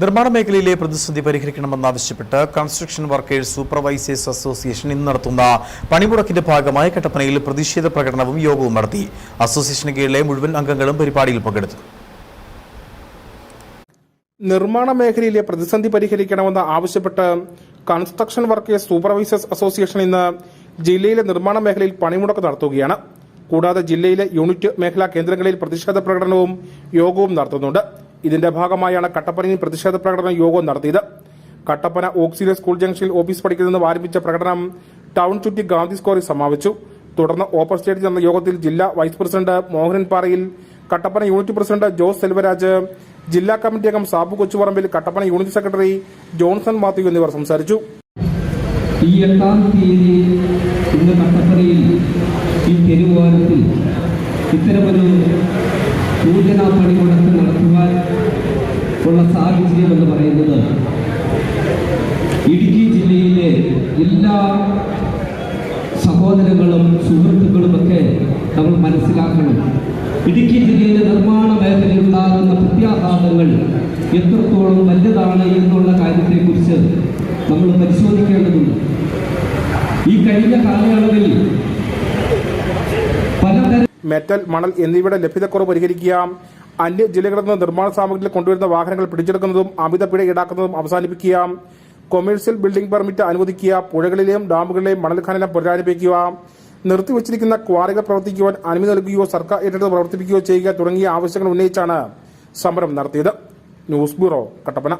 നിർമ്മാണ മേഖലയിലെ പ്രതിസന്ധി പരിഹരിക്കണമെന്നാവശ്യപ്പെട്ട് കൺസ്ട്രക്ഷൻ വർക്കേഴ്സ് സൂപ്പർവൈസേഴ്സ് അസോസിയേഷൻ ഇന്ന് നടത്തുന്ന പണിമുടക്കിന്റെ ഭാഗമായി കട്ടപ്പനയിൽ പ്രതിഷേധ പ്രകടനവും യോഗവും നടത്തി. അസോസിയേഷന് കീഴിലെ മുഴുവൻ അംഗങ്ങളും പരിപാടിയിൽ പങ്കെടുത്തു. നിർമ്മാണ മേഖലയിലെ പ്രതിസന്ധി പരിഹരിക്കണമെന്ന് ആവശ്യപ്പെട്ട് കൺസ്ട്രക്ഷൻ വർക്കേഴ്സ് സൂപ്പർവൈസേഴ്സ് അസോസിയേഷൻ ഇന്ന് ജില്ലയിലെ നിർമ്മാണ മേഖലയിൽ പണിമുടക്ക് നടത്തുകയാണ്. കൂടാതെ ജില്ലയിലെ യൂണിറ്റ് മേഖലാ കേന്ദ്രങ്ങളിൽ പ്രതിഷേധ പ്രകടനവും യോഗവും നടത്തുന്നുണ്ട്. ഇതിന്റെ ഭാഗമായാണ് കട്ടപ്പനയിൽ പ്രതിഷേധ പ്രകടന യോഗവും നടത്തിയത്. കട്ടപ്പന ഓക്സിലറി സ്കൂൾ ജംഗ്ഷനിൽ ഓഫീസ് പടിക്കൽ നിന്ന് ആരംഭിച്ച പ്രകടനം ടൗൺ ചുറ്റി ഗാന്ധി സ്ക്വയറിൽ സമാപിച്ചു. തുടർന്ന് ഓപ്പൺ സ്റ്റേജിൽ നടന്ന യോഗത്തിൽ ജില്ലാ വൈസ് പ്രസിഡന്റ് മോഹനൻ പാറയിൽ, കട്ടപ്പന യൂണിറ്റ് പ്രസിഡന്റ് ജോസ് സെൽവരാജ്, ജില്ലാ കമ്മിറ്റി അംഗം Sabu Kochuparambil, Kattappana unit secretary Johnson Mathew എന്നിവർ സംസാരിച്ചു. ഈ 8-ാം തീയതി ഇന്ന് കട്ടപ്പനയിൽ ഈ തെരുവോരത്തിൽ ഇത്തരമൊരു സൂചനാ പണിമുടക്ക് നടത്തുവാൻ ഉള്ള സാഹചര്യം എന്ന് പറയുന്നത് ഇടുക്കി ജില്ലയിലെ എല്ലാ സഹോദരങ്ങളും സുഹൃത്തുക്കളുമൊക്കെ നമ്മൾ മനസ്സിലാക്കണം. ഇടുക്കി ജില്ലയിലെ നിർമ്മാണ മേഖലയിൽ ഉണ്ടാകുന്ന പ്രത്യാഘാതങ്ങൾ എത്രത്തോളം വലുതാണ് എന്നുള്ള കാര്യത്തെക്കുറിച്ച് നമ്മൾ പരിശോധിക്കേണ്ടതുണ്ട്. ഈ കഴിഞ്ഞ കാലയളവിൽ പലതരം മെറ്റൽ, മണൽ എന്നിവയുടെ ലഭ്യതക്കുറവ് പരിഹരിക്കുക, അന്യ ജില്ലകളിൽ നിന്ന് നിർമ്മാണ സാമഗ്രികൾ കൊണ്ടുവരുന്ന വാഹനങ്ങൾ പിടിച്ചെടുക്കുന്നതും അമിത പിഴ ഈടാക്കുന്നതും അവസാനിപ്പിക്കുക, കൊമേഴ്സ്യൽ ബിൽഡിംഗ് പെർമിറ്റ് അനുവദിക്കുക, പുഴകളിലെയും ഡാമുകളിലെയും മണൽ ഖനനം പുനരാരംഭിക്കുക, നിർത്തിവച്ചിരിക്കുന്ന ക്വാറികൾ പ്രവർത്തിക്കുവാൻ അനുമതി നൽകുകയോ സർക്കാർ ഏറ്റെടുത്ത് പ്രവർത്തിപ്പിക്കുകയോ ചെയ്യുക തുടങ്ങിയ ആവശ്യങ്ങൾ ഉന്നയിച്ചാണ് സമരം നടത്തിയത്. News bureau, Kattappana.